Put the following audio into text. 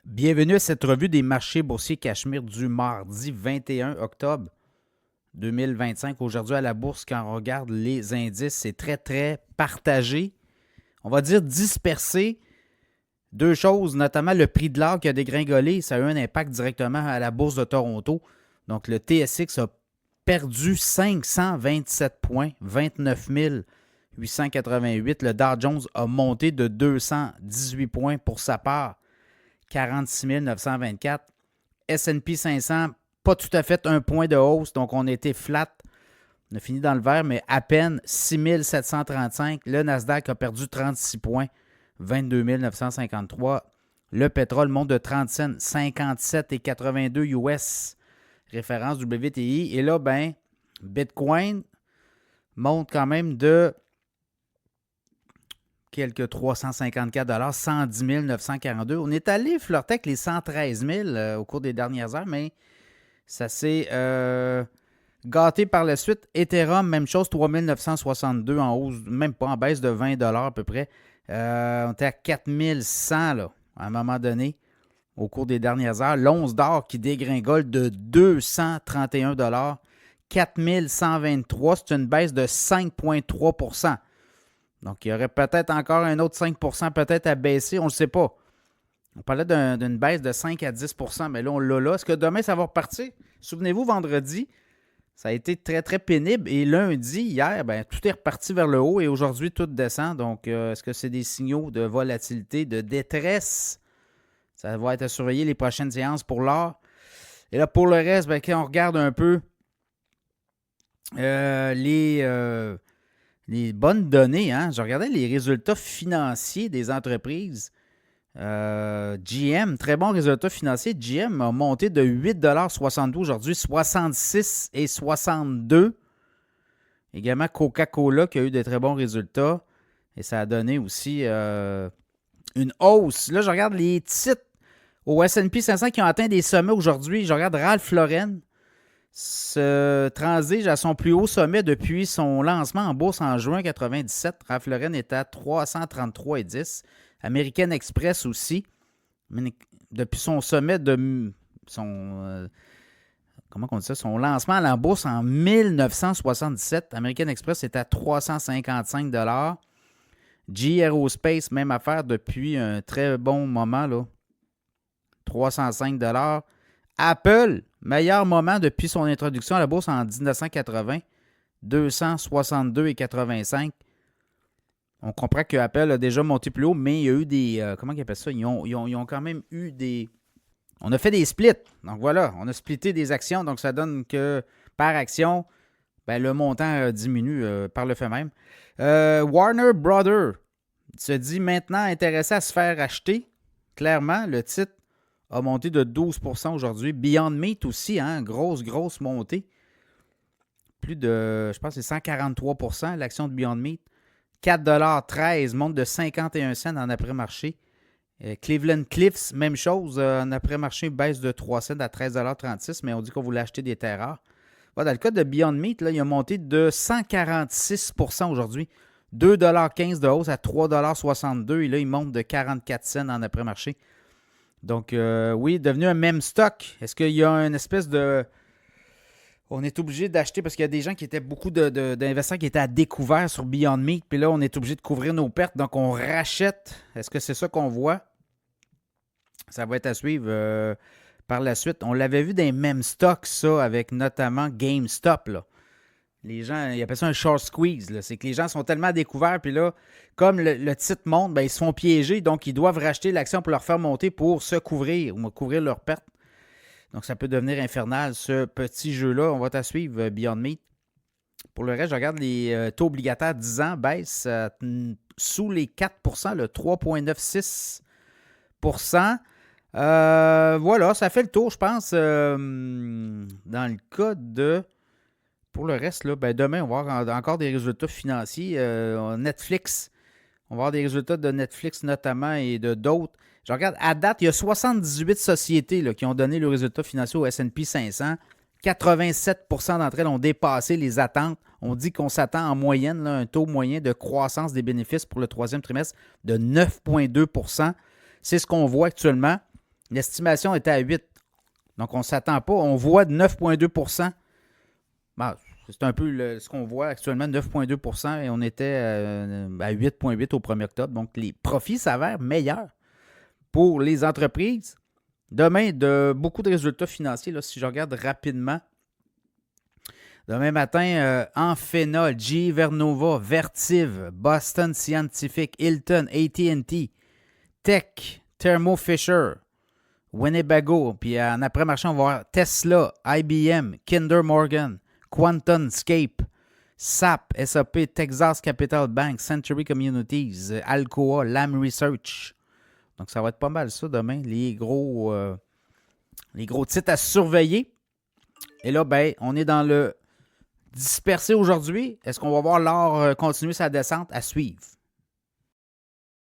Bienvenue à cette revue des marchés boursiers Cachemire du mardi 21 octobre 2025. Aujourd'hui à la bourse, quand on regarde les indices, c'est très, très partagé. On va dire dispersé. Deux choses, notamment le prix de l'or qui a dégringolé, ça a eu un impact directement à la bourse de Toronto. Donc le TSX a perdu 527 points, 29 888. Le Dow Jones a monté de 218 points pour sa part, 46 924. S&P 500, pas tout à fait un point de hausse, donc on était flat. On a fini dans le vert, mais à peine 6 735. Le Nasdaq a perdu 36 points, 22 953. Le pétrole monte de 30 cents, 57,82 US, référence WTI. Et là, ben, Bitcoin monte quand même de quelques 354 110 942. On est allé flirter avec les 113 000 au cours des dernières heures, mais ça s'est gâté par la suite. Ethereum, même chose, 3 962 en hausse, même pas en baisse de 20 à peu près. On était à 4 100 là, à un moment donné, au cours des dernières heures. L'once d'or qui dégringole de 231 4 123, c'est une baisse de 5,3 %. Donc, il y aurait peut-être encore un autre 5 peut-être à baisser, on ne le sait pas. On parlait d'une baisse de 5 à 10 mais là, on l'a là. Est-ce que demain, ça va repartir? Souvenez-vous, vendredi, ça a été très, très pénible. Et lundi, hier, ben, tout est reparti vers le haut et aujourd'hui, tout descend. Donc, est-ce que c'est des signaux de volatilité, de détresse? Ça va être à surveiller les prochaines séances pour l'or. Et là, pour le reste, ben, quand on regarde un peu les bonnes données, hein, je regardais les résultats financiers des entreprises. GM, très bon résultat financier. GM a monté de 8,62 $ aujourd'hui, 66,62 $. Également Coca-Cola qui a eu de très bons résultats. Et ça a donné aussi une hausse. Là, je regarde les titres au S&P 500 qui ont atteint des sommets aujourd'hui. Je regarde Ralph Lauren se transige à son plus haut sommet depuis son lancement en bourse en juin 1997. Ralph Lauren est à 333,10 $. American Express aussi, depuis son sommet de son comment on dit ça, son lancement à la bourse en 1977, American Express est à 355 $. GE Aerospace, même affaire depuis un très bon moment, là, 305 $. Apple, meilleur moment depuis son introduction à la bourse en 1980, 262,85 $. On comprend que Apple a déjà monté plus haut, mais il y a eu des... comment ils appellent ça? Ils ont quand même eu des... On a fait des splits. Donc voilà, on a splitté des actions. Donc ça donne que par action, ben, le montant diminue par le fait même. Warner Brothers se dit maintenant intéressé à se faire acheter. Clairement, le titre a monté de 12 % aujourd'hui. Beyond Meat aussi, hein, grosse montée. Plus de, je pense que c'est 143 % l'action de Beyond Meat. 4,13 $, monte de 51 cents en après-marché. Cleveland Cliffs, même chose. En après-marché, baisse de 3 cents à 13,36 $, mais on dit qu'on voulait acheter des terres rares. Voilà, dans le cas de Beyond Meat, là, il a monté de 146 % aujourd'hui. 2,15 $ de hausse à 3,62 $. Et là, il monte de 44 cents en après-marché. Donc, oui, devenu un même stock. Est-ce qu'il y a une espèce de... On est obligé d'acheter parce qu'il y a des gens qui étaient beaucoup d'investisseurs qui étaient à découvert sur Beyond Meat. Puis là, on est obligé de couvrir nos pertes. Donc, on rachète. Est-ce que c'est ça qu'on voit? Ça va être à suivre par la suite. On l'avait vu dans les mêmes stocks, ça, avec notamment GameStop, là. Les gens, ils appellent ça un short squeeze, là. C'est que les gens sont tellement à découvert. Puis là, comme le titre monte, ben, ils se font piéger. Donc, ils doivent racheter l'action pour leur faire monter pour se couvrir ou couvrir leurs pertes. Donc, ça peut devenir infernal, ce petit jeu-là. On va t'en suivre, Beyond Meat. Pour le reste, je regarde les taux obligataires 10 ans baissent sous les 4 %, le 3,96 %. Voilà, ça fait le tour, je pense. Dans le cas de... Pour le reste, là, ben demain, on va avoir encore des résultats financiers. Netflix, on va avoir des résultats de Netflix notamment et de d'autres. Je regarde, à date, il y a 78 sociétés là, qui ont donné le résultat financier au S&P 500. 87 % d'entre elles ont dépassé les attentes. On dit qu'on s'attend en moyenne là, un taux moyen de croissance des bénéfices pour le troisième trimestre de 9,2 %. C'est ce qu'on voit actuellement. L'estimation était à 8. Donc, on ne s'attend pas. On voit 9,2 %. Bon, c'est un peu ce qu'on voit actuellement, 9,2 % et on était à 8,8 au 1er octobre. Donc, les profits s'avèrent meilleurs pour les entreprises. Demain, beaucoup de résultats financiers. Là, si je regarde rapidement, demain matin, Amphenol, GE Vernova, Vertiv, Boston Scientific, Hilton, AT&T, Tech, Thermo Fisher, Winnebago, puis en après-marché, on va voir Tesla, IBM, Kinder Morgan, QuantumScape, SAP, SAP, Texas Capital Bank, Century Communities, Alcoa, Lam Research. Donc, ça va être pas mal ça demain, les gros titres à surveiller. Et là, ben, on est dans le dispersé aujourd'hui. Est-ce qu'on va voir l'or continuer sa descente? À suivre.